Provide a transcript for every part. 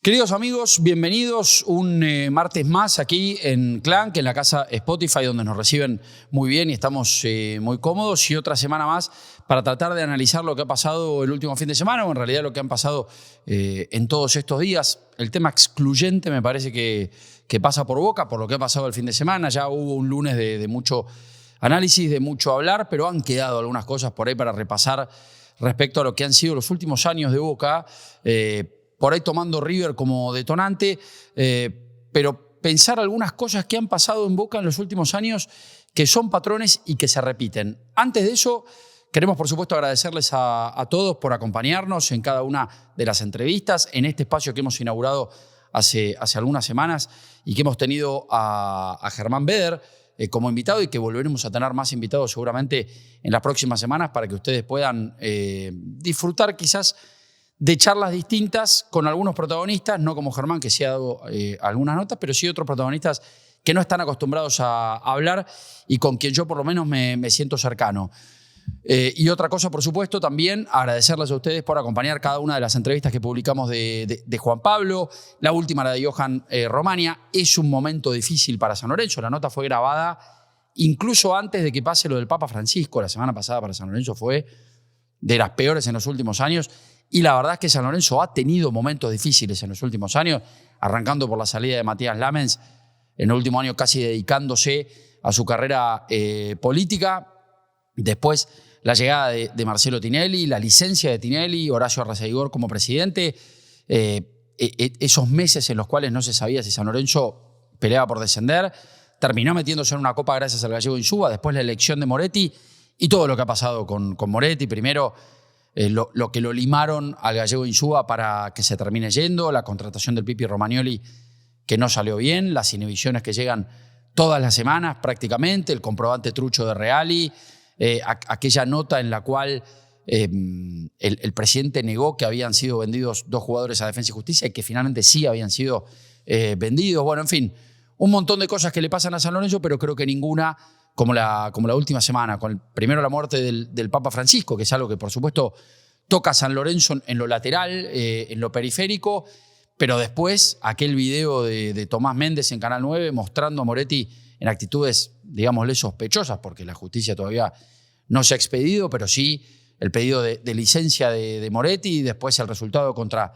Queridos amigos, bienvenidos un martes más aquí en Clank, en la casa Spotify, donde nos reciben muy bien y estamos muy cómodos. Y otra semana más para tratar de analizar lo que ha pasado el último fin de semana, o en realidad lo que han pasado en todos estos días. El tema excluyente me parece que pasa por Boca, por lo que ha pasado el fin de semana. Ya hubo un lunes de mucho análisis, de mucho hablar, pero han quedado algunas cosas por ahí para repasar respecto a lo que han sido los últimos años de Boca. Por ahí tomando River como detonante, pero pensar algunas cosas que han pasado en Boca en los últimos años que son patrones y que se repiten. Antes de eso, queremos por supuesto agradecerles a todos por acompañarnos en cada una de las entrevistas, en este espacio que hemos inaugurado hace algunas semanas y que hemos tenido a Germán Beder como invitado y que volveremos a tener más invitados seguramente en las próximas semanas para que ustedes puedan disfrutar quizás de charlas distintas con algunos protagonistas, no como Germán, que sí ha dado algunas notas, pero sí otros protagonistas que no están acostumbrados a hablar y con quien yo por lo menos me siento cercano. Y otra cosa, por supuesto, también agradecerles a ustedes por acompañar cada una de las entrevistas que publicamos de Juan Pablo. La última, la de Johan Romania. Es un momento difícil para San Lorenzo. La nota fue grabada incluso antes de que pase lo del Papa Francisco. La semana pasada para San Lorenzo fue de las peores en los últimos años. Y la verdad es que San Lorenzo ha tenido momentos difíciles en los últimos años, arrancando por la salida de Matías Lamens, en el último año casi dedicándose a su carrera política. Después la llegada de Marcelo Tinelli, la licencia de Tinelli, Horacio Arreceigor como presidente, esos meses en los cuales no se sabía si San Lorenzo peleaba por descender, terminó metiéndose en una copa gracias al Gallego Insúa, después la elección de Moretti y todo lo que ha pasado con Moretti. Primero lo que lo limaron al Gallego Insúa para que se termine yendo, la contratación del Pipi Romagnoli que no salió bien, las inhibiciones que llegan todas las semanas prácticamente, el comprobante trucho de Reali, aquella nota en la cual el presidente negó que habían sido vendidos 2 jugadores a Defensa y Justicia y que finalmente sí habían sido vendidos. Bueno, en fin, un montón de cosas que le pasan a San Lorenzo, pero creo que ninguna como la última semana, con primero la muerte del Papa Francisco, que es algo que por supuesto toca a San Lorenzo en lo lateral, en lo periférico, pero después aquel video de Tomás Méndez en Canal 9 mostrando a Moretti en actitudes, digámosle, sospechosas, porque la justicia todavía no se ha expedido, pero sí el pedido de licencia de Moretti y después el resultado contra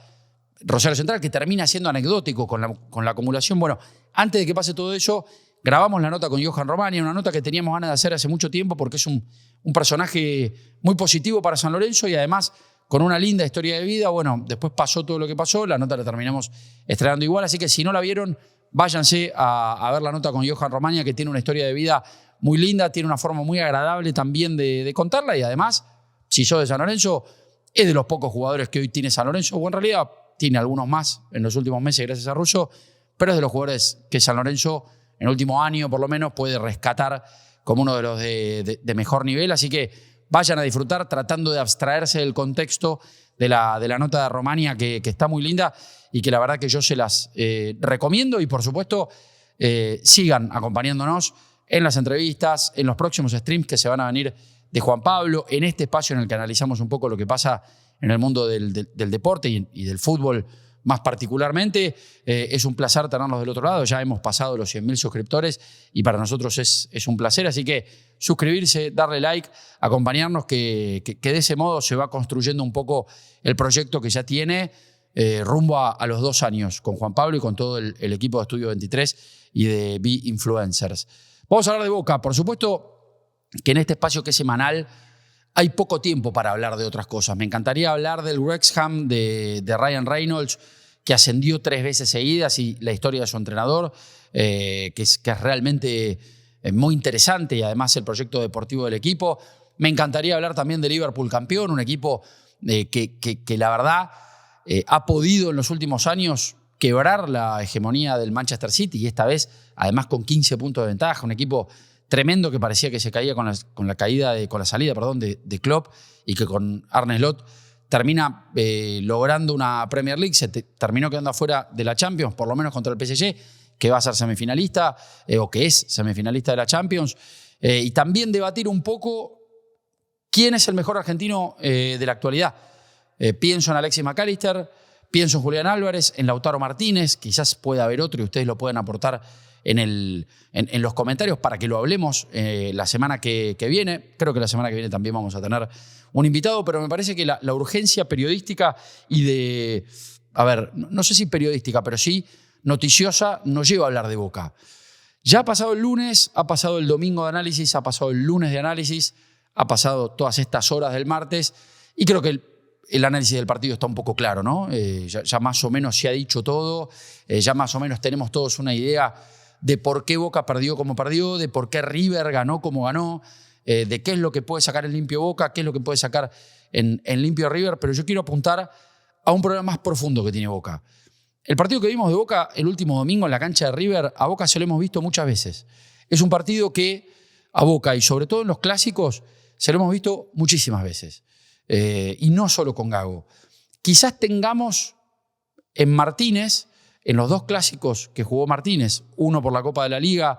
Rosario Central, que termina siendo anecdótico con la acumulación. Bueno, antes de que pase todo eso, grabamos la nota con Johan Romania, una nota que teníamos ganas de hacer hace mucho tiempo porque es un personaje muy positivo para San Lorenzo y además con una linda historia de vida. Bueno, después pasó todo lo que pasó, la nota la terminamos estrenando igual, así que si no la vieron, váyanse a ver la nota con Johan Romania, que tiene una historia de vida muy linda, tiene una forma muy agradable también de contarla y además, si sos de San Lorenzo, es de los pocos jugadores que hoy tiene San Lorenzo, o en realidad tiene algunos más en los últimos meses gracias a Russo, pero es de los jugadores que San Lorenzo en el último año por lo menos puede rescatar como uno de los de mejor nivel, así que vayan a disfrutar tratando de abstraerse del contexto de la nota de Romania que está muy linda y que la verdad que yo se las recomiendo y por supuesto sigan acompañándonos en las entrevistas, en los próximos streams que se van a venir de Juan Pablo, en este espacio en el que analizamos un poco lo que pasa en el mundo del deporte y del fútbol más particularmente. Es un placer tenerlos del otro lado. Ya hemos pasado los 100.000 suscriptores y para nosotros es un placer. Así que suscribirse, darle like, acompañarnos, que de ese modo se va construyendo un poco el proyecto que ya tiene rumbo a los 2 años con Juan Pablo y con todo el equipo de Estudio 23 y de Be Influencers. Vamos a hablar de Boca. Por supuesto que en este espacio que es semanal hay poco tiempo para hablar de otras cosas. Me encantaría hablar del Wrexham de Ryan Reynolds, que ascendió 3 veces seguidas y la historia de su entrenador, que es realmente muy interesante y además el proyecto deportivo del equipo. Me encantaría hablar también de Liverpool campeón, un equipo que la verdad ha podido en los últimos años quebrar la hegemonía del Manchester City y esta vez además con 15 puntos de ventaja, un equipo tremendo que parecía que se caía con la salida de Klopp y que con Arne Slot termina logrando una Premier League, se terminó quedando afuera de la Champions, por lo menos contra el PSG, que va a ser semifinalista o que es semifinalista de la Champions, y también debatir un poco quién es el mejor argentino de la actualidad. Pienso en Alexis McAllister, Pienso en Julián Álvarez, en Lautaro Martínez, quizás pueda haber otro y ustedes lo pueden aportar en los comentarios para que lo hablemos la semana que viene. Creo que la semana que viene también vamos a tener un invitado, pero me parece que la urgencia periodística y de, a ver, no sé si periodística, pero sí noticiosa, nos lleva a hablar de Boca. Ya ha pasado el lunes, ha pasado el domingo de análisis, ha pasado el lunes de análisis, ha pasado todas estas horas del martes y creo que el análisis del partido está un poco claro, ¿no? Ya más o menos se ha dicho todo, ya más o menos tenemos todos una idea de por qué Boca perdió como perdió, de por qué River ganó como ganó, de qué es lo que puede sacar en limpio Boca, qué es lo que puede sacar en limpio River, pero yo quiero apuntar a un problema más profundo que tiene Boca. El partido que vimos de Boca el último domingo en la cancha de River, a Boca se lo hemos visto muchas veces. Es un partido que a Boca, y sobre todo en los clásicos, se lo hemos visto muchísimas veces. Y no solo con Gago. Quizás tengamos en Martínez, en los dos clásicos que jugó Martínez, uno por la Copa de la Liga,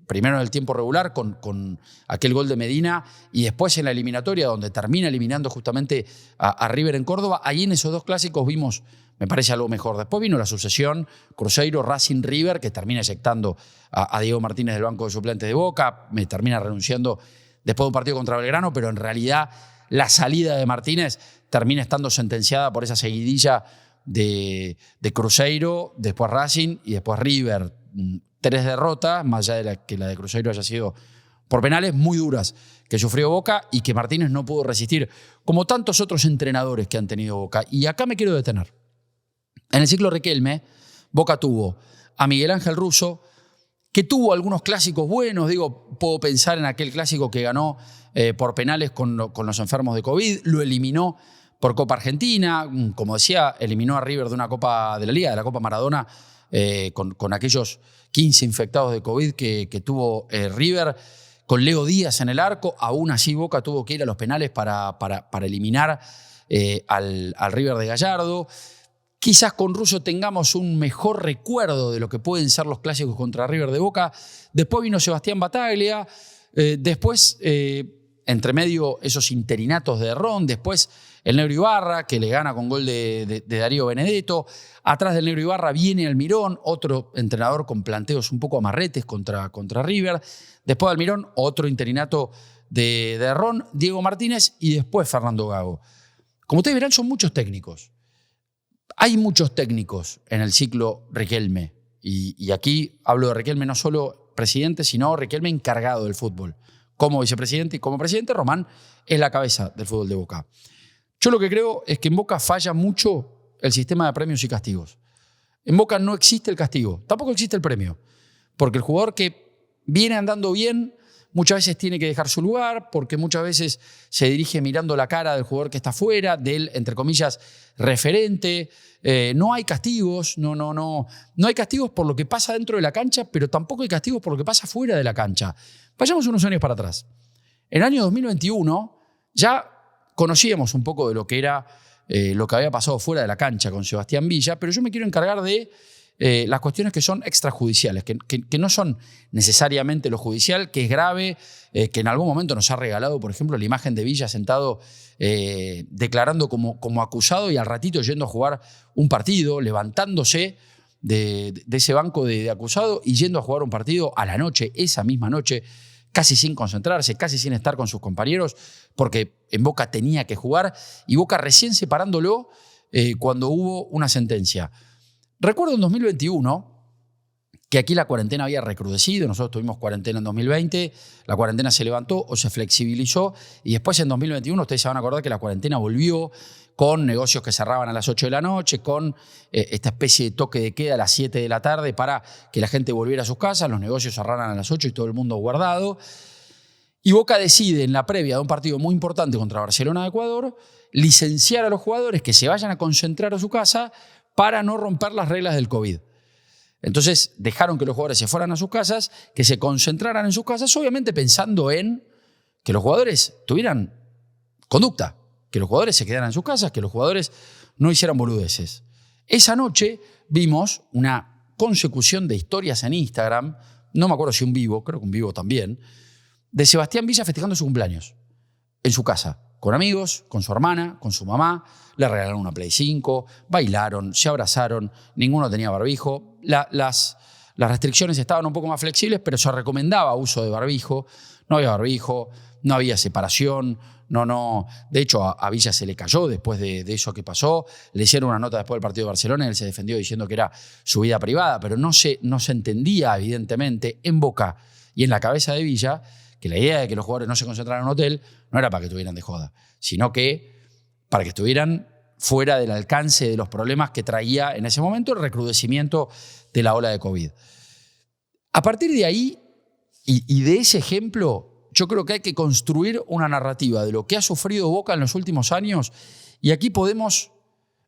primero en el tiempo regular con aquel gol de Medina y después en la eliminatoria donde termina eliminando justamente a River en Córdoba. Ahí en esos dos clásicos vimos, me parece, algo mejor. Después vino la sucesión Cruzeiro, Racing, River, que termina eyectando a Diego Martínez del banco de suplentes de Boca, me termina renunciando después de un partido contra Belgrano, pero en realidad la salida de Martínez termina estando sentenciada por esa seguidilla de Cruzeiro, después Racing y después River. 3 derrotas, más allá de que la de Cruzeiro haya sido por penales muy duras, que sufrió Boca y que Martínez no pudo resistir, como tantos otros entrenadores que han tenido Boca. Y acá me quiero detener. En el ciclo Riquelme, Boca tuvo a Miguel Ángel Russo, que tuvo algunos clásicos buenos. Digo, puedo pensar en aquel clásico que ganó por penales con los enfermos de COVID, lo eliminó por Copa Argentina, como decía, eliminó a River de una Copa de la Liga, de la Copa Maradona, con aquellos 15 infectados de COVID que tuvo River, con Leo Díaz en el arco. Aún así Boca tuvo que ir a los penales para eliminar al River de Gallardo. Quizás con Russo tengamos un mejor recuerdo de lo que pueden ser los clásicos contra River de Boca. Después vino Sebastián Bataglia, después entre medio esos interinatos de Ron, después el Negro Ibarra, que le gana con gol de Darío Benedetto. Atrás del Negro Ibarra viene Almirón, otro entrenador con planteos un poco amarretes contra River. Después de Almirón, otro interinato de Ron, Diego Martínez y después Fernando Gago. Como ustedes verán, son muchos técnicos. Hay muchos técnicos en el ciclo Riquelme. Y aquí hablo de Riquelme no solo presidente, sino Riquelme encargado del fútbol. Como vicepresidente y como presidente, Román es la cabeza del fútbol de Boca. Yo lo que creo es que en Boca falla mucho el sistema de premios y castigos. En Boca no existe el castigo, tampoco existe el premio. Porque el jugador que viene andando bien muchas veces tiene que dejar su lugar, porque muchas veces se dirige mirando la cara del jugador que está fuera, del, entre comillas, referente. No hay castigos, no hay castigos por lo que pasa dentro de la cancha, pero tampoco hay castigos por lo que pasa fuera de la cancha. Vayamos unos años para atrás. En el año 2021 ya conocíamos un poco de lo que era lo que había pasado fuera de la cancha con Sebastián Villa, pero yo me quiero encargar de las cuestiones que son extrajudiciales, que no son necesariamente lo judicial, que es grave, que en algún momento nos ha regalado, por ejemplo, la imagen de Villa sentado declarando como acusado y al ratito yendo a jugar un partido, levantándose de ese banco de acusado y yendo a jugar un partido a la noche, esa misma noche, casi sin concentrarse, casi sin estar con sus compañeros, porque en Boca tenía que jugar y Boca recién separándolo cuando hubo una sentencia. Recuerdo en 2021 que aquí la cuarentena había recrudecido, nosotros tuvimos cuarentena en 2020, la cuarentena se levantó o se flexibilizó y después en 2021 ustedes se van a acordar que la cuarentena volvió con negocios que cerraban a las 8 de la noche, con esta especie de toque de queda a las 7 de la tarde para que la gente volviera a sus casas, los negocios cerraran a las 8 y todo el mundo guardado. Y Boca decide en la previa de un partido muy importante contra Barcelona de Ecuador licenciar a los jugadores que se vayan a concentrar a su casa para no romper las reglas del COVID. Entonces dejaron que los jugadores se fueran a sus casas, que se concentraran en sus casas, obviamente pensando en que los jugadores tuvieran conducta, que los jugadores se quedaran en sus casas, que los jugadores no hicieran boludeces. Esa noche vimos una consecución de historias en Instagram, no me acuerdo si un vivo, creo que un vivo también, de Sebastián Villa festejando su cumpleaños en su casa. con amigos, con su hermana, con su mamá, le regalaron una Play 5, bailaron, se abrazaron, ninguno tenía barbijo. Las restricciones estaban un poco más flexibles, pero se recomendaba uso de barbijo. No había barbijo, no había separación. No. De hecho, a Villa se le cayó después de eso que pasó. Le hicieron una nota después del partido de Barcelona y él se defendió diciendo que era su vida privada, pero no se entendía, evidentemente, en Boca y en la cabeza de Villa, que la idea de que los jugadores no se concentraran en un hotel no era para que estuvieran de joda, sino que para que estuvieran fuera del alcance de los problemas que traía en ese momento el recrudecimiento de la ola de COVID. A partir de ahí y de ese ejemplo, yo creo que hay que construir una narrativa de lo que ha sufrido Boca en los últimos años, y aquí podemos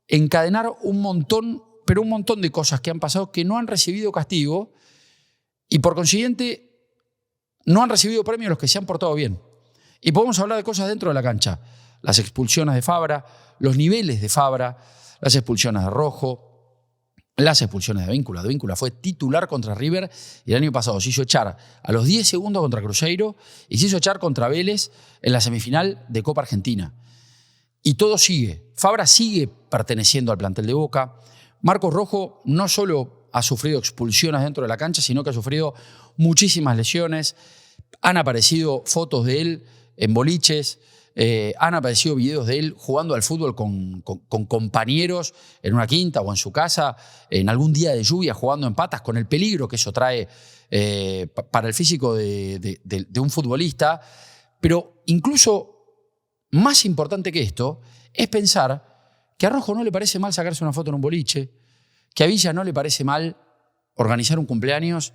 encadenar un montón de cosas que han pasado que no han recibido castigo y por consiguiente no han recibido premios los que se han portado bien. Y podemos hablar de cosas dentro de la cancha. Las expulsiones de Fabra, los niveles de Fabra, las expulsiones de Rojo, las expulsiones de Advíncula. Advíncula fue titular contra River y el año pasado se hizo echar a los 10 segundos contra Cruzeiro y se hizo echar contra Vélez en la semifinal de Copa Argentina. Y todo sigue. Fabra sigue perteneciendo al plantel de Boca. Marcos Rojo no solo ha sufrido expulsiones dentro de la cancha, sino que ha sufrido muchísimas lesiones. Han aparecido fotos de él en boliches, han aparecido videos de él jugando al fútbol con compañeros en una quinta o en su casa, en algún día de lluvia, jugando en patas, con el peligro que eso trae para el físico de un futbolista. Pero incluso más importante que esto es pensar que a Rojo no le parece mal sacarse una foto en un boliche, que a Villa no le parece mal organizar un cumpleaños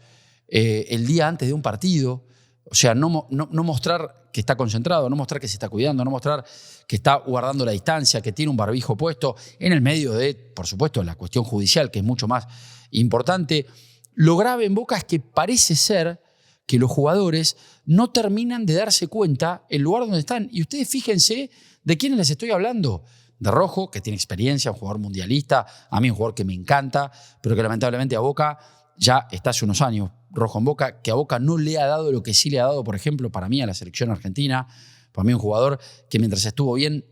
el día antes de un partido. O sea, no mostrar que está concentrado, no mostrar que se está cuidando, no mostrar que está guardando la distancia, que tiene un barbijo puesto en el medio de, por supuesto, la cuestión judicial, que es mucho más importante. Lo grave en Boca es que parece ser que los jugadores no terminan de darse cuenta el lugar donde están. Y ustedes fíjense de quiénes les estoy hablando. De Rojo, que tiene experiencia, un jugador mundialista, a mí un jugador que me encanta, pero que lamentablemente a Boca ya está hace unos años, Rojo en Boca, que a Boca no le ha dado lo que sí le ha dado, por ejemplo, para mí a la selección argentina. Para mí un jugador que mientras estuvo bien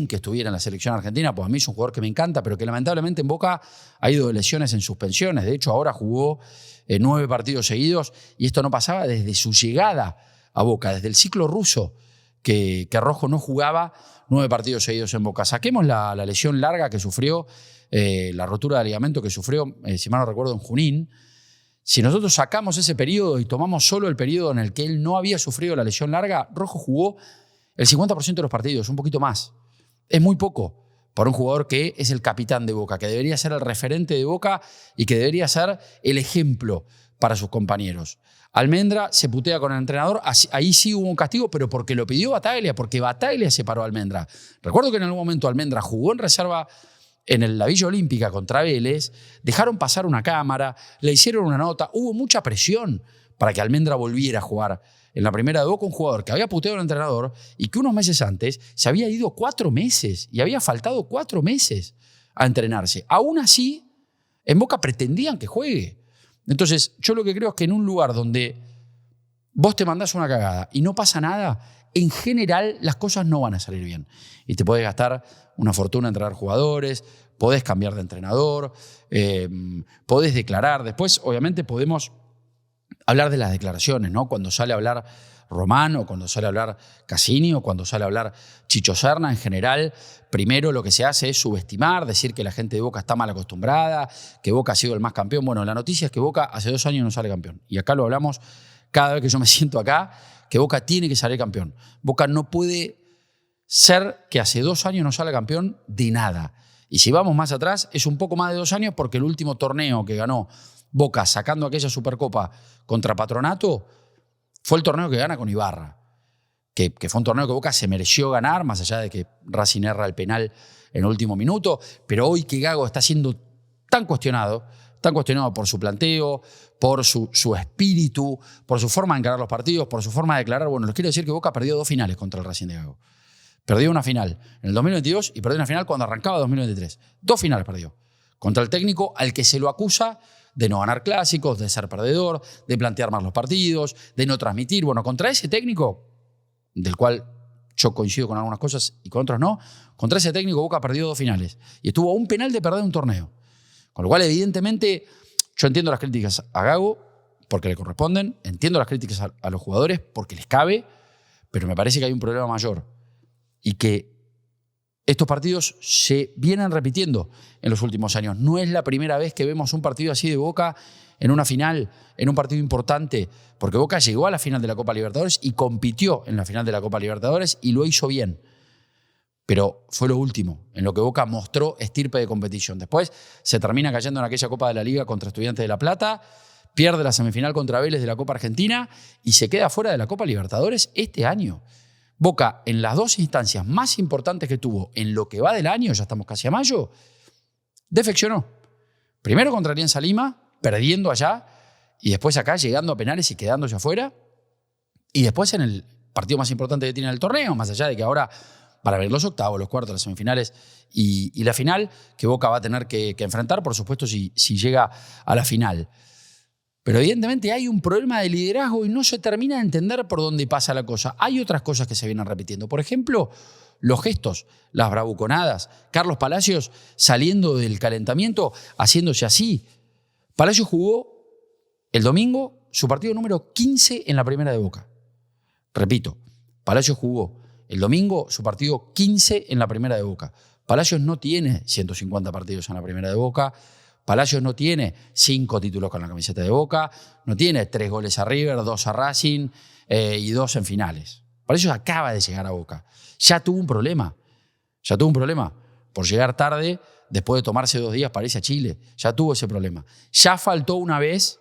que estuviera en la selección argentina, pues a mí es un jugador que me encanta, pero que lamentablemente en Boca ha ido de lesiones en suspensiones. De hecho, ahora jugó 9 partidos seguidos y esto no pasaba desde su llegada a Boca, desde el ciclo ruso, que Rojo no jugaba 9 partidos seguidos en Boca. Saquemos la lesión larga que sufrió, la rotura de ligamento que sufrió, si mal no recuerdo, en Junín. Si nosotros sacamos ese periodo y tomamos solo el periodo en el que él no había sufrido la lesión larga, Rojo jugó el 50% de los partidos, un poquito más. Es muy poco para un jugador que es el capitán de Boca, que debería ser el referente de Boca y que debería ser el ejemplo para sus compañeros. Almendra se putea con el entrenador, ahí sí hubo un castigo, pero porque lo pidió Bataglia, porque Bataglia separó a Almendra. Recuerdo que en algún momento Almendra jugó en reserva en la Villa Olímpica contra Vélez, dejaron pasar una cámara, le hicieron una nota, hubo mucha presión para que Almendra volviera a jugar en la primera de Boca, un jugador que había puteado al entrenador y que unos meses antes se había ido 4 meses y había faltado 4 meses a entrenarse. Aún así, en Boca pretendían que juegue. Entonces, yo lo que creo es que en un lugar donde vos te mandás una cagada y no pasa nada, en general las cosas no van a salir bien. Y te podés gastar una fortuna en traer jugadores, podés cambiar de entrenador, podés declarar. Después, obviamente, podemos hablar de las declaraciones, ¿no? Cuando sale a hablar Román o cuando sale a hablar Cassini o cuando sale a hablar Chicho Serna, en general, primero lo que se hace es subestimar, decir que la gente de Boca está mal acostumbrada, que Boca ha sido el más campeón. Bueno, la noticia es que Boca hace 2 años no sale campeón. Y acá lo hablamos cada vez que yo me siento acá, que Boca tiene que salir campeón. Boca no puede ser que hace 2 años no sale campeón de nada. Y si vamos más atrás, es un poco más de 2 años porque el último torneo que ganó Boca sacando aquella Supercopa contra Patronato fue el torneo que gana con Ibarra, que fue un torneo que Boca se mereció ganar, más allá de que Racing erra el penal en el último minuto, pero hoy que Gago está siendo tan cuestionado por su planteo, por su espíritu, por su forma de encarar los partidos, por su forma de declarar. Bueno, les quiero decir que Boca perdió 2 finales contra el Racing de Gago. Perdió una final en el 2022 y perdió una final cuando arrancaba 2023. 2 finales perdió. Contra el técnico al que se lo acusa de no ganar clásicos, de ser perdedor, de plantear mal los partidos, de no transmitir. Bueno, contra ese técnico, del cual yo coincido con algunas cosas y con otras no, contra ese técnico Boca perdió 2 finales y estuvo a un penal de perder un torneo. Con lo cual, evidentemente, yo entiendo las críticas a Gago porque le corresponden, entiendo las críticas a los jugadores porque les cabe, pero me parece que hay un problema mayor y que estos partidos se vienen repitiendo en los últimos años. No es la primera vez que vemos un partido así de Boca en una final, en un partido importante, porque Boca llegó a la final de la Copa Libertadores y compitió en la final de la Copa Libertadores y lo hizo bien. Pero fue lo último en lo que Boca mostró estirpe de competición. Después se termina cayendo en aquella Copa de la Liga contra Estudiantes de La Plata, pierde la semifinal contra Vélez de la Copa Argentina y se queda fuera de la Copa Libertadores este año. Boca, en las 2 instancias más importantes que tuvo en lo que va del año, ya estamos casi a mayo, defeccionó. Primero contra Alianza Lima, perdiendo allá, y después acá llegando a penales y quedándose afuera. Y después en el partido más importante que tiene el torneo, más allá de que ahora van a ver los octavos, los cuartos, las semifinales y la final, que Boca va a tener que enfrentar, por supuesto, si llega a la final. Pero evidentemente hay un problema de liderazgo y no se termina de entender por dónde pasa la cosa. Hay otras cosas que se vienen repitiendo. Por ejemplo, los gestos, las bravuconadas. Carlos Palacios saliendo del calentamiento, haciéndose así. Palacios jugó el domingo su partido número 15 en la primera de Boca. Repito, Palacios jugó el domingo su partido 15 en la primera de Boca. Palacios no tiene 150 partidos en la primera de Boca. Palacios no tiene 5 títulos con la camiseta de Boca, no tiene 3 goles a River, 2 a Racing y 2 en finales. Palacios acaba de llegar a Boca. Ya tuvo un problema por llegar tarde después de tomarse 2 días para irse a Chile. Ya tuvo ese problema. Ya faltó una vez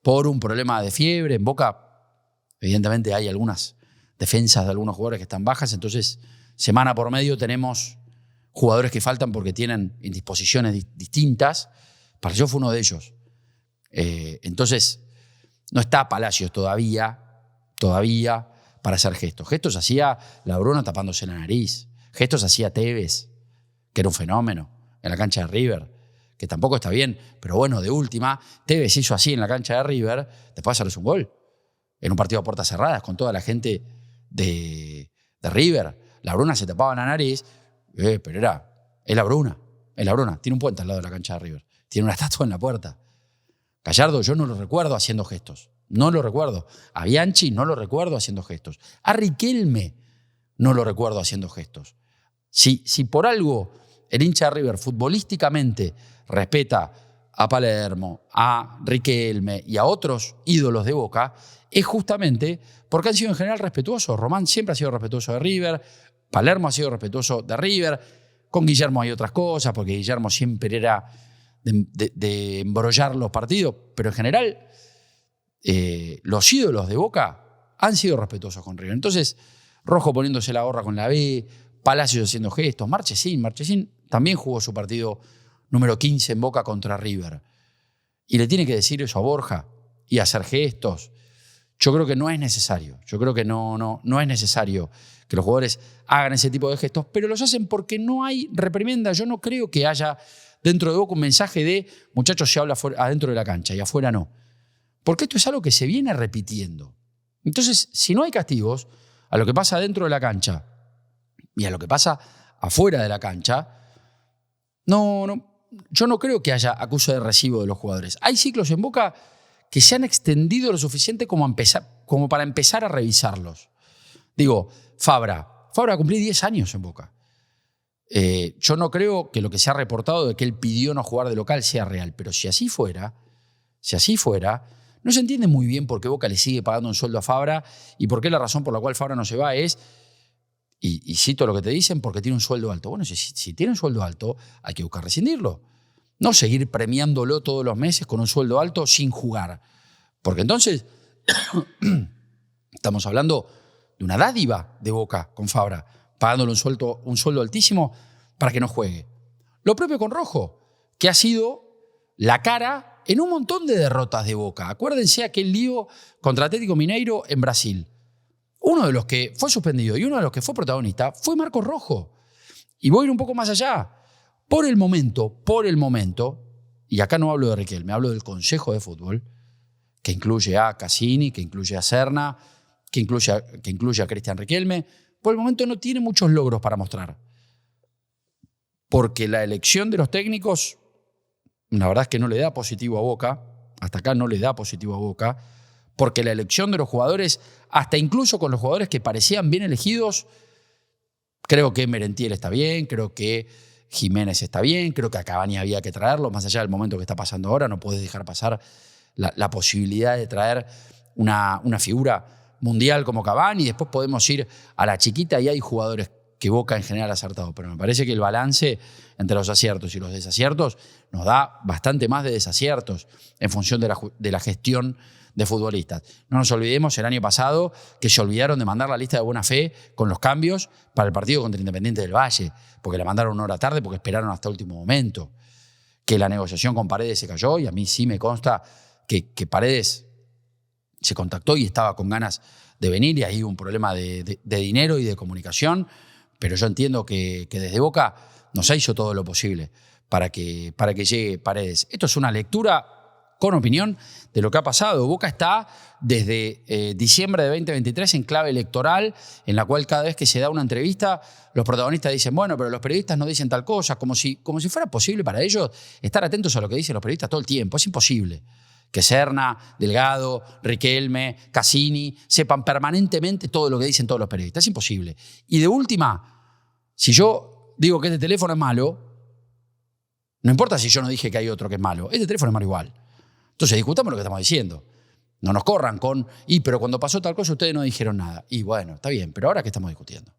por un problema de fiebre. En Boca, evidentemente, hay algunas defensas de algunos jugadores que están bajas, entonces semana por medio tenemos jugadores que faltan porque tienen indisposiciones distintas. Palacios fue uno de ellos. Entonces, no está Palacios todavía para hacer gestos. Gestos hacía Labruna tapándose la nariz. Gestos hacía Tevez, que era un fenómeno en la cancha de River, que tampoco está bien, pero bueno, de última, Tevez hizo así en la cancha de River, después hacerles un gol. En un partido a puertas cerradas, con toda la gente de River. Labruna se tapaba la nariz, pero es Labruna. Tiene un puente al lado de la cancha de River. Tiene una estatua en la puerta. Gallardo yo no lo recuerdo haciendo gestos. No lo recuerdo. A Bianchi no lo recuerdo haciendo gestos. A Riquelme no lo recuerdo haciendo gestos. Si por algo el hincha de River futbolísticamente respeta a Palermo, a Riquelme y a otros ídolos de Boca, es justamente porque han sido en general respetuosos. Román siempre ha sido respetuoso de River, Palermo ha sido respetuoso de River, con Guillermo hay otras cosas, porque Guillermo siempre era de embrollar los partidos, pero en general los ídolos de Boca han sido respetuosos con River. Entonces, Rojo poniéndose la gorra con la B, Palacios haciendo gestos, Marchesín también jugó su partido número 15 en Boca contra River. Y le tiene que decir eso a Borja y hacer gestos. Yo creo que no es necesario. Yo creo que no es necesario que los jugadores hagan ese tipo de gestos, pero los hacen porque no hay reprimenda. Yo no creo que haya dentro de Boca un mensaje de muchachos se habla adentro de la cancha y afuera no. Porque esto es algo que se viene repitiendo. Entonces, si no hay castigos a lo que pasa dentro de la cancha y a lo que pasa afuera de la cancha, yo no creo que haya acuse de recibo de los jugadores. Hay ciclos en Boca que se han extendido lo suficiente como para empezar a revisarlos. Digo, Fabra va a cumplir 10 años en Boca. Yo no creo que lo que se ha reportado de que él pidió no jugar de local sea real, pero si así fuera, no se entiende muy bien por qué Boca le sigue pagando un sueldo a Fabra y por qué la razón por la cual Fabra no se va es, y cito lo que te dicen, porque tiene un sueldo alto. Bueno, si tiene un sueldo alto, hay que buscar rescindirlo. No seguir premiándolo todos los meses con un sueldo alto sin jugar. Porque entonces estamos hablando de una dádiva de Boca con Fabra, pagándole un sueldo altísimo para que no juegue. Lo propio con Rojo, que ha sido la cara en un montón de derrotas de Boca. Acuérdense aquel lío contra Atlético Mineiro en Brasil. Uno de los que fue suspendido y uno de los que fue protagonista fue Marcos Rojo. Y voy a ir un poco más allá. Por el momento, y acá no hablo de Riquelme, hablo del Consejo de Fútbol, que incluye a Cassini, que incluye a Serna, que incluye a Cristian Riquelme. por el momento no tiene muchos logros para mostrar. Porque la elección de los técnicos, la verdad es que no le da positivo a Boca. Hasta acá no le da positivo a Boca. Porque la elección de los jugadores, hasta incluso con los jugadores que parecían bien elegidos, creo que Merentiel está bien, creo que Jiménez está bien, creo que a Cavani había que traerlo, más allá del momento que está pasando ahora, no puedes dejar pasar la posibilidad de traer una figura mundial como Cavani, y después podemos ir a la chiquita y hay jugadores que Boca en general ha acertado, pero me parece que el balance entre los aciertos y los desaciertos nos da bastante más de desaciertos en función de la gestión de futbolistas. No nos olvidemos el año pasado que se olvidaron de mandar la lista de buena fe con los cambios para el partido contra Independiente del Valle, porque la mandaron una hora tarde porque esperaron hasta el último momento. Que la negociación con Paredes se cayó y a mí sí me consta que Paredes se contactó y estaba con ganas de venir y ahí hubo un problema de dinero y de comunicación, pero yo entiendo que desde Boca no se hizo todo lo posible para que llegue Paredes. Esto es una lectura con opinión de lo que ha pasado. Boca está desde diciembre de 2023 en clave electoral, en la cual cada vez que se da una entrevista, los protagonistas dicen, bueno, pero los periodistas no dicen tal cosa, como si fuera posible para ellos estar atentos a lo que dicen los periodistas todo el tiempo. Es imposible que Serna, Delgado, Riquelme, Cassini sepan permanentemente todo lo que dicen todos los periodistas. Es imposible. Y de última, si yo digo que este teléfono es malo, no importa si yo no dije que hay otro que es malo, este teléfono es malo igual. Entonces discutamos lo que estamos diciendo. No nos corran con, pero cuando pasó tal cosa ustedes no dijeron nada. Y bueno, está bien, pero ahora ¿qué estamos discutiendo?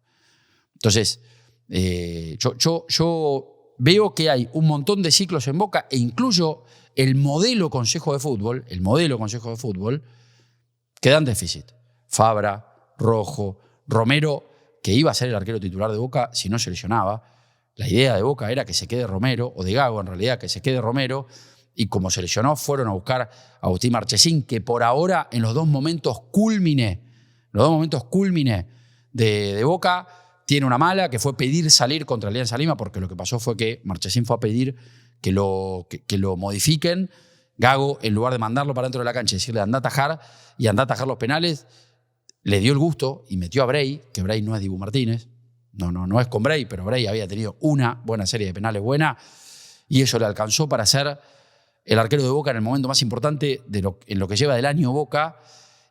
Entonces, yo veo que hay un montón de ciclos en Boca e incluyo el modelo Consejo de Fútbol, que dan déficit. Fabra, Rojo, Romero, que iba a ser el arquero titular de Boca si no se lesionaba. La idea de Boca era que se quede Romero, o de Gago en realidad, que se quede Romero. Y como se lesionó, fueron a buscar a Agustín Marchesín, que por ahora, en los dos momentos cúlmine de Boca, tiene una mala, que fue pedir salir contra Alianza Lima, porque lo que pasó fue que Marchesín fue a pedir que lo modifiquen. Gago, en lugar de mandarlo para dentro de la cancha y decirle anda a atajar los penales, le dio el gusto y metió a Bray, que Bray no es Dibu Martínez, no es con Bray, pero Bray había tenido una buena serie de penales buena, y eso le alcanzó para ser el arquero de Boca en el momento más importante en lo que lleva del año Boca.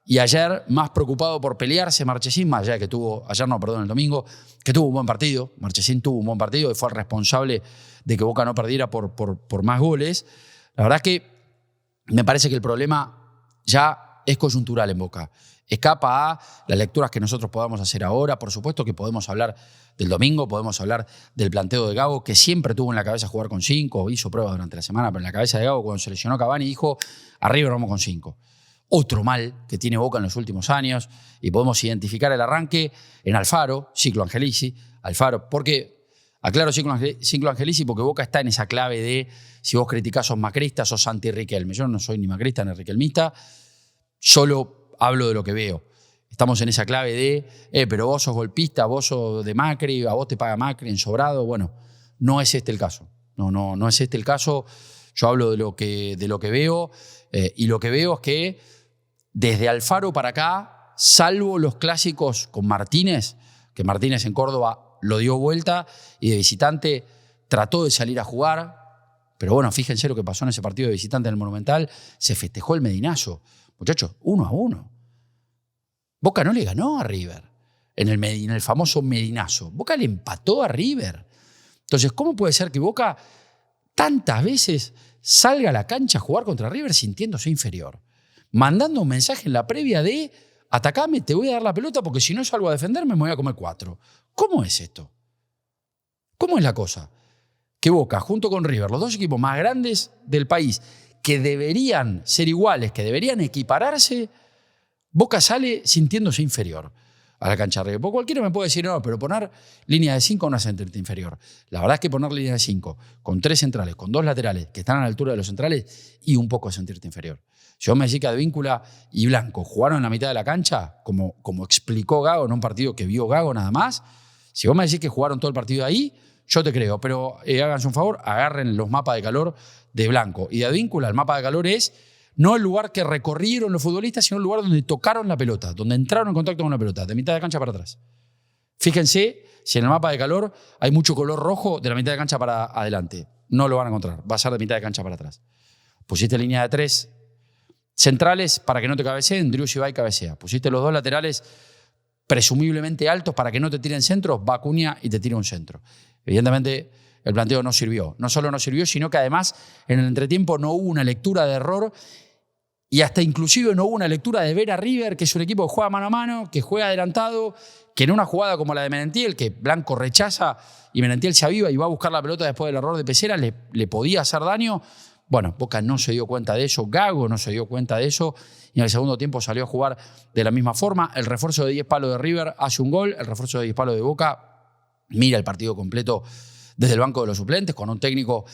Y ayer, más preocupado por pelearse Marchesín, más allá de que el domingo, que tuvo un buen partido. Marchesín tuvo un buen partido y fue el responsable de que Boca no perdiera por más goles. La verdad es que me parece que el problema ya es coyuntural en Boca. Escapa a las lecturas que nosotros podamos hacer ahora. Por supuesto que podemos hablar del domingo, podemos hablar del planteo de Gago, que siempre tuvo en la cabeza jugar con 5, hizo pruebas durante la semana, pero en la cabeza de Gago, cuando se lesionó Cavani, dijo, arriba vamos con 5. Otro mal que tiene Boca en los últimos años, y podemos identificar el arranque en Alfaro, Ciclo Angelici, porque, aclaro Ciclo Angelici, porque Boca está en esa clave de, si vos criticás sos macrista, sos anti-Riquelme. Yo no soy ni macrista ni riquelmista, solo hablo de lo que veo. Estamos en esa clave de, pero vos sos golpista, vos sos de Macri, a vos te paga Macri en sobrado. Bueno, no es este el caso. No es este el caso. Yo hablo de lo que veo, y lo que veo es que desde Alfaro para acá, salvo los clásicos con Martínez, que Martínez en Córdoba lo dio vuelta y de visitante trató de salir a jugar, pero bueno, fíjense lo que pasó en ese partido de visitante en el Monumental, se festejó el Medinazo. Muchachos, 1-1. Boca no le ganó a River en el famoso Medinazo. Boca le empató a River. Entonces, ¿cómo puede ser que Boca tantas veces salga a la cancha a jugar contra River sintiéndose inferior? Mandando un mensaje en la previa de atacame, te voy a dar la pelota porque si no salgo a defenderme me voy a comer 4. ¿Cómo es esto? ¿Cómo es la cosa? Que Boca, junto con River, los dos equipos más grandes del país, que deberían ser iguales, que deberían equipararse, Boca sale sintiéndose inferior a la cancha de River. Porque cualquiera me puede decir, no, pero poner línea de 5 no es sentirte inferior. La verdad es que poner línea de 5 con 3 centrales, con 2 laterales que están a la altura de los centrales, y un poco es sentirte inferior. Si vos me decís que Advíncula y Blanco jugaron en la mitad de la cancha, como explicó Gago en un partido que vio Gago nada más, si vos me decís que jugaron todo el partido ahí, yo te creo, pero háganse un favor, agarren los mapas de calor de Blanco y de Advíncula. El mapa de calor es no el lugar que recorrieron los futbolistas, sino el lugar donde tocaron la pelota, donde entraron en contacto con la pelota, de mitad de cancha para atrás. Fíjense si en el mapa de calor hay mucho color rojo de la mitad de cancha para adelante. No lo van a encontrar, va a ser de mitad de cancha para atrás. Pusiste línea de 3 centrales para que no te cabeceen, Driussi va y cabecea. Pusiste los 2 laterales presumiblemente altos para que no te tiren centros, va Acuña y te tira un centro. Evidentemente el planteo no sirvió. No solo no sirvió, sino que además en el entretiempo no hubo una lectura de error y hasta inclusive no hubo una lectura de ver a River, que es un equipo que juega mano a mano, que juega adelantado, que en una jugada como la de Merentiel, que Blanco rechaza y Merentiel se aviva y va a buscar la pelota después del error de Pesera, le podía hacer daño. Bueno, Boca no se dio cuenta de eso, Gago no se dio cuenta de eso y en el segundo tiempo salió a jugar de la misma forma. El refuerzo de 10 palos de River hace un gol, el refuerzo de 10 palos de Boca mira el partido completo desde el banco de los suplentes con un técnico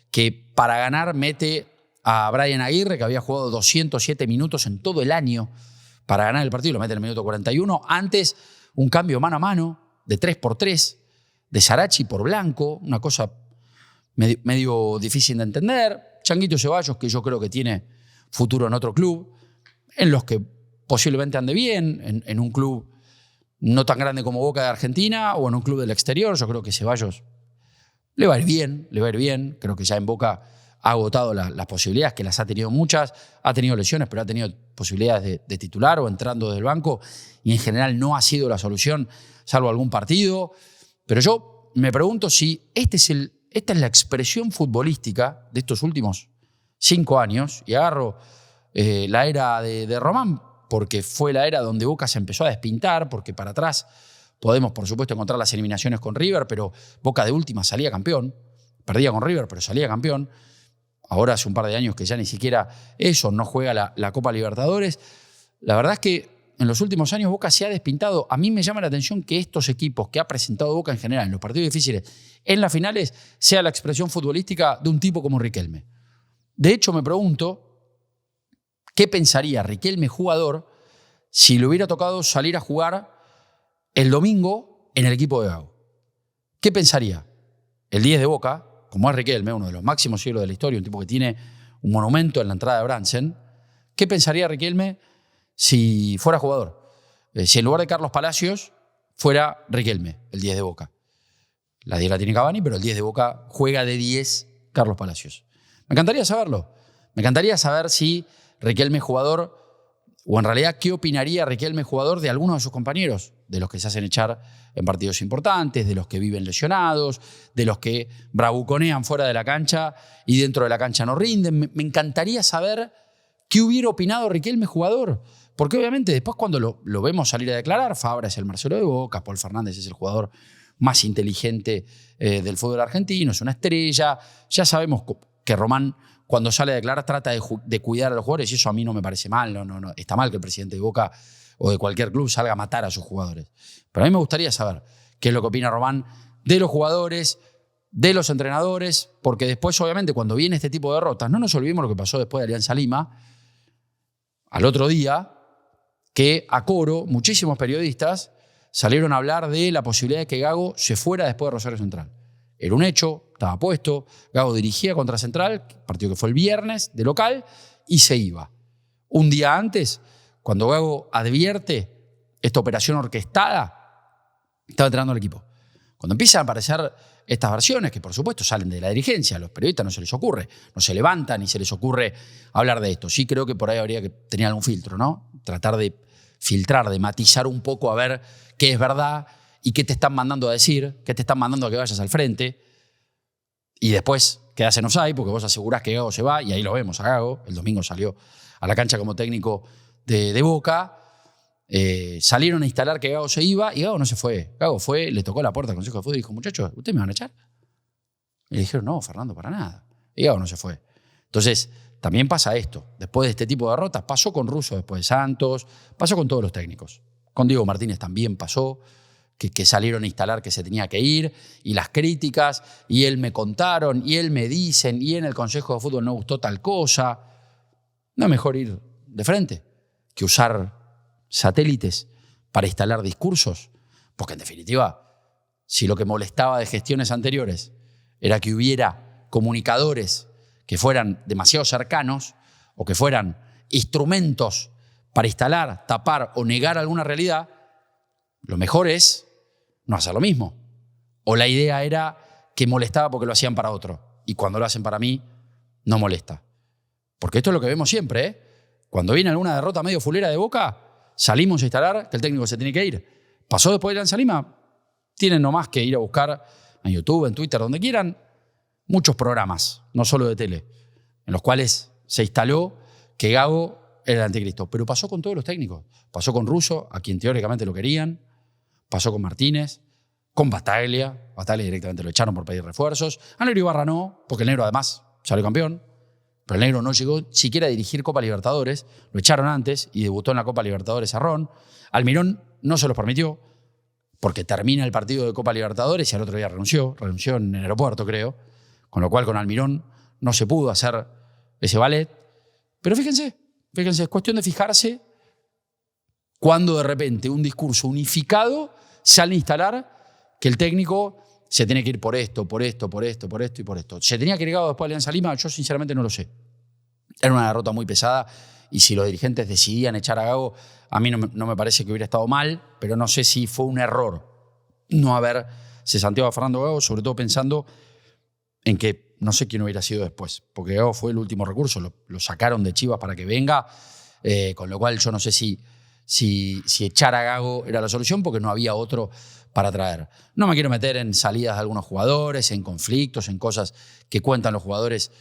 que para ganar mete a Brian Aguirre, que había jugado 207 minutos en todo el año para ganar el partido, lo mete en el minuto 41. Antes, un cambio mano a mano de 3x3 de Sarachi por Blanco, una cosa medio difícil de entender. Changuito Ceballos, que yo creo que tiene futuro en otro club, en los que posiblemente ande bien, en un club no tan grande como Boca de Argentina o en un club del exterior. Yo creo que Ceballos le va a ir bien. Creo que ya en Boca ha agotado las posibilidades, que las ha tenido muchas. Ha tenido lesiones, pero ha tenido posibilidades de titular o entrando desde el banco y en general no ha sido la solución, salvo algún partido. Pero yo me pregunto si esta es la expresión futbolística de estos últimos 5 años, y agarro la era de Román, porque fue la era donde Boca se empezó a despintar, porque para atrás podemos, por supuesto, encontrar las eliminaciones con River, pero Boca de última salía campeón, perdía con River, pero salía campeón. Ahora hace un par de años que ya ni siquiera eso, no juega la Copa Libertadores. La verdad es que en los últimos años Boca se ha despintado. A mí me llama la atención que estos equipos que ha presentado Boca en general, en los partidos difíciles, en las finales, sea la expresión futbolística de un tipo como Riquelme. De hecho, me pregunto, ¿qué pensaría Riquelme jugador si le hubiera tocado salir a jugar el domingo en el equipo de Gago? ¿Qué pensaría el 10 de Boca, como es Riquelme, uno de los máximos siglos de la historia, un tipo que tiene un monumento en la entrada de Bransen? ¿Qué pensaría Riquelme si fuera jugador? Si en lugar de Carlos Palacios fuera Riquelme, el 10 de Boca. La 10 la tiene Cavani, pero el 10 de Boca juega de 10 Carlos Palacios. Me encantaría saberlo. Me encantaría saber si Riquelme jugador, o en realidad qué opinaría Riquelme jugador de algunos de sus compañeros, de los que se hacen echar en partidos importantes, de los que viven lesionados, de los que bravuconean fuera de la cancha y dentro de la cancha no rinden. Me encantaría saber qué hubiera opinado Riquelme jugador. Porque obviamente después cuando lo vemos salir a declarar, Fabra es el Marcelo de Boca, Paul Fernández es el jugador más inteligente del fútbol argentino, es una estrella. Ya sabemos que Román, cuando sale a declarar, trata de cuidar a los jugadores y eso a mí no me parece mal. No. Está mal que el presidente de Boca o de cualquier club salga a matar a sus jugadores. Pero a mí me gustaría saber qué es lo que opina Román de los jugadores, de los entrenadores, porque después obviamente cuando viene este tipo de derrotas, no nos olvidemos lo que pasó después de Alianza Lima, al otro día, que a coro muchísimos periodistas salieron a hablar de la posibilidad de que Gago se fuera después de Rosario Central. Era un hecho, estaba puesto, Gago dirigía contra Central, partido que fue el viernes de local, y se iba. Un día antes, cuando Gago advierte esta operación orquestada, estaba entrenando al equipo. Cuando empiezan a aparecer estas versiones, que por supuesto salen de la dirigencia, a los periodistas no se les ocurre, no se levantan ni se les ocurre hablar de esto. Sí creo que por ahí habría que tener algún filtro, ¿no? Tratar de filtrar, de matizar un poco a ver qué es verdad y qué te están mandando a decir, qué te están mandando a que vayas al frente. Y después quedás en offside porque vos asegurás que Gago se va y ahí lo vemos a Gago. El domingo salió a la cancha como técnico de Boca. Salieron a instalar que Gago se iba y Gago no se fue. Gago fue, le tocó la puerta al Consejo de Fútbol y dijo, muchachos, ¿ustedes me van a echar? Y le dijeron, no, Fernando, para nada. Y Gago no se fue. Entonces, también pasa esto. Después de este tipo de derrotas, pasó con Russo después de Santos, pasó con todos los técnicos. Con Diego Martínez también pasó, que salieron a instalar que se tenía que ir, y las críticas, y él me contaron, y él me dicen, y en el Consejo de Fútbol no gustó tal cosa. No es mejor ir de frente que usar satélites para instalar discursos, porque en definitiva, si lo que molestaba de gestiones anteriores era que hubiera comunicadores que fueran demasiado cercanos o que fueran instrumentos para instalar, tapar o negar alguna realidad, lo mejor es no hacer lo mismo. O la idea era que molestaba porque lo hacían para otro. Y cuando lo hacen para mí, no molesta. Porque esto es lo que vemos siempre, ¿eh? Cuando viene alguna derrota medio fulera de Boca, salimos a instalar que el técnico se tiene que ir. Pasó después de Alianza Lima, tienen nomás que ir a buscar en YouTube, en Twitter, donde quieran, muchos programas, no solo de tele, en los cuales se instaló que Gago era el anticristo. Pero pasó con todos los técnicos. Pasó con Russo, a quien teóricamente lo querían. Pasó con Martínez, con Bataglia. Bataglia directamente lo echaron por pedir refuerzos. A Negro Ibarra no, porque el Negro además salió campeón. Pero el Negro no llegó siquiera a dirigir Copa Libertadores. Lo echaron antes y debutó en la Copa Libertadores a Ron. Almirón no se los permitió porque termina el partido de Copa Libertadores y al otro día renunció. Renunció en el aeropuerto, creo. Con lo cual con Almirón no se pudo hacer ese ballet. Pero fíjense, es cuestión de fijarse cuando de repente un discurso unificado sale a instalar que el técnico se tiene que ir por esto y por esto. ¿Se tenía que ir Gago después de Alianza Lima? Yo sinceramente no lo sé. Era una derrota muy pesada y si los dirigentes decidían echar a Gago, a mí no me parece que hubiera estado mal, pero no sé si fue un error no haber cesanteado a Fernando Gago, sobre todo pensando en que no sé quién hubiera sido después, porque Gago fue el último recurso, lo sacaron de Chivas para que venga, con lo cual yo no sé si echar a Gago era la solución, porque no había otro para traer. No me quiero meter en salidas de algunos jugadores, en conflictos, en cosas que cuentan los jugadores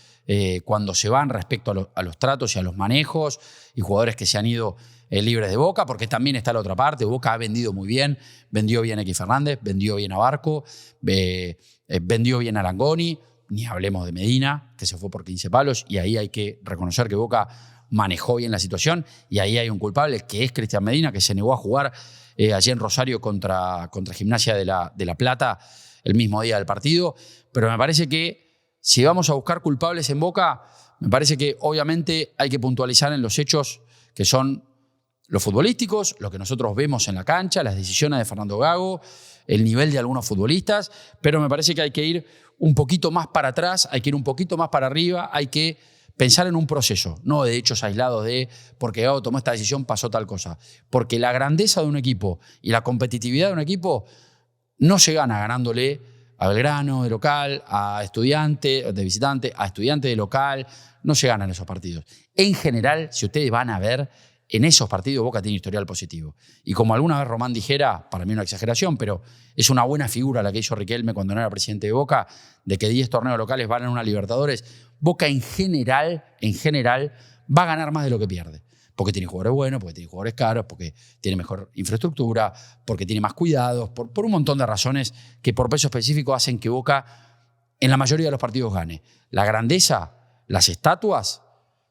cuando se van respecto a los tratos y a los manejos, y jugadores que se han ido libres de Boca, porque también está la otra parte. Boca ha vendido muy bien, vendió bien a X Fernández, vendió bien a Barco, vendió bien a Langoni, ni hablemos de Medina, que se fue por 15 palos, y ahí hay que reconocer que Boca manejó bien la situación, y ahí hay un culpable, que es Cristian Medina, que se negó a jugar allí en Rosario contra Gimnasia de la Plata el mismo día del partido. Pero me parece que si vamos a buscar culpables en Boca, me parece que obviamente hay que puntualizar en los hechos que son los futbolísticos, lo que nosotros vemos en la cancha, las decisiones de Fernando Gago, el nivel de algunos futbolistas, pero me parece que hay que ir un poquito más para atrás, hay que ir un poquito más para arriba, hay que pensar en un proceso, no de hechos aislados de porque Gago tomó esta decisión, pasó tal cosa. Porque la grandeza de un equipo y la competitividad de un equipo no se gana ganándole a Belgrano de local, a Estudiante de visitante, a Estudiante de local. No se ganan esos partidos. En general, si ustedes van a ver, en esos partidos Boca tiene historial positivo. Y como alguna vez Román dijera, para mí una exageración, pero es una buena figura la que hizo Riquelme cuando no era presidente de Boca, de que 10 torneos locales van en una Libertadores. Boca en general va a ganar más de lo que pierde. Porque tiene jugadores buenos, porque tiene jugadores caros, porque tiene mejor infraestructura, porque tiene más cuidados, por un montón de razones que por peso específico hacen que Boca en la mayoría de los partidos gane. La grandeza, las estatuas,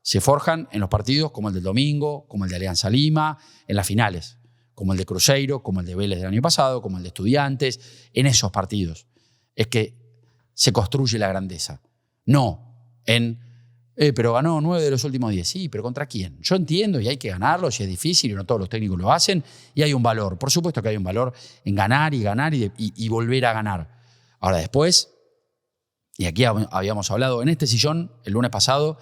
se forjan en los partidos como el del domingo, como el de Alianza Lima, en las finales, como el de Cruzeiro, como el de Vélez del año pasado, como el de Estudiantes. En esos partidos es que se construye la grandeza. No pero ganó 9 de los últimos 10. Sí, pero ¿contra quién? Yo entiendo y hay que ganarlos y es difícil y no todos los técnicos lo hacen y hay un valor. Por supuesto que hay un valor en ganar y volver a ganar. Ahora después, y aquí habíamos hablado en este sillón el lunes pasado,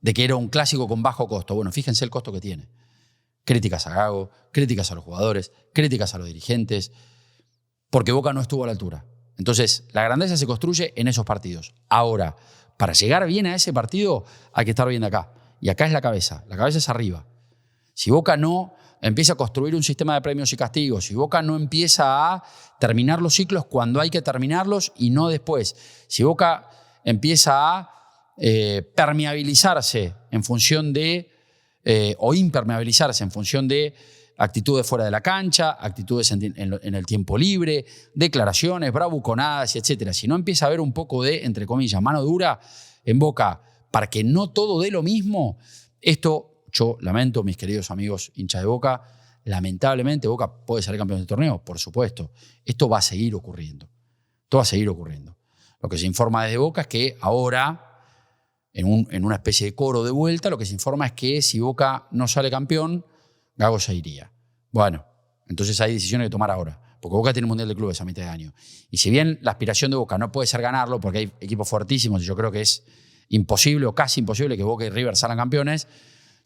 de que era un clásico con bajo costo. Bueno, fíjense el costo que tiene. Críticas a Gago, críticas a los jugadores, críticas a los dirigentes, porque Boca no estuvo a la altura. Entonces, la grandeza se construye en esos partidos. Ahora, para llegar bien a ese partido, hay que estar bien de acá. Y acá es la cabeza es arriba. Si Boca no empieza a construir un sistema de premios y castigos, si Boca no empieza a terminar los ciclos cuando hay que terminarlos y no después, si Boca empieza a permeabilizarse en función de, o impermeabilizarse en función de actitudes fuera de la cancha, actitudes en el tiempo libre, declaraciones, bravuconadas, etc. Si no empieza a haber un poco de, entre comillas, mano dura en Boca para que no todo dé lo mismo, esto, yo lamento, mis queridos amigos hinchas de Boca, lamentablemente Boca puede salir campeón del torneo, por supuesto. Esto va a seguir ocurriendo. Esto va a seguir ocurriendo. Lo que se informa desde Boca es que ahora, en una especie de coro de vuelta, lo que se informa es que si Boca no sale campeón, Gago se iría. Bueno, entonces hay decisiones que tomar ahora, porque Boca tiene un Mundial de Clubes a mitad de año. Y si bien la aspiración de Boca no puede ser ganarlo, porque hay equipos fuertísimos, y yo creo que es imposible o casi imposible que Boca y River salgan campeones,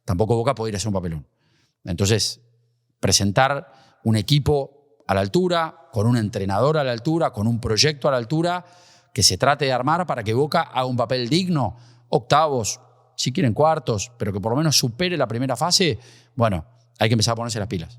tampoco Boca puede ir a hacer un papelón. Entonces, presentar un equipo a la altura, con un entrenador a la altura, con un proyecto a la altura, que se trate de armar para que Boca haga un papel digno, octavos, si quieren cuartos, pero que por lo menos supere la primera fase. Bueno, hay que empezar a ponerse las pilas.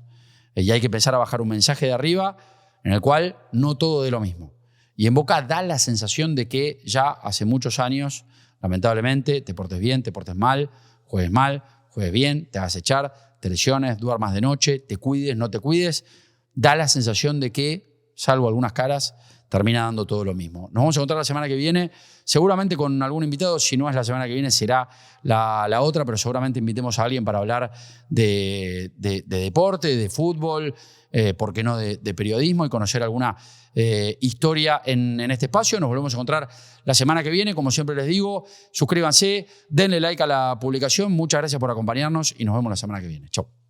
Y hay que empezar a bajar un mensaje de arriba en el cual no todo de lo mismo. Y en Boca da la sensación de que ya hace muchos años, lamentablemente, te portes bien, te portes mal, juegues bien, te hagas echar, te lesiones, duermas de noche, te cuides, no te cuides. Da la sensación de que, salvo algunas caras, termina dando todo lo mismo. Nos vamos a encontrar la semana que viene, seguramente con algún invitado. Si no es la semana que viene, será la otra, pero seguramente invitemos a alguien para hablar de deporte, de fútbol, ¿por qué no de periodismo y conocer alguna historia en este espacio? Nos volvemos a encontrar la semana que viene. Como siempre les digo, suscríbanse, denle like a la publicación. Muchas gracias por acompañarnos y nos vemos la semana que viene. Chau.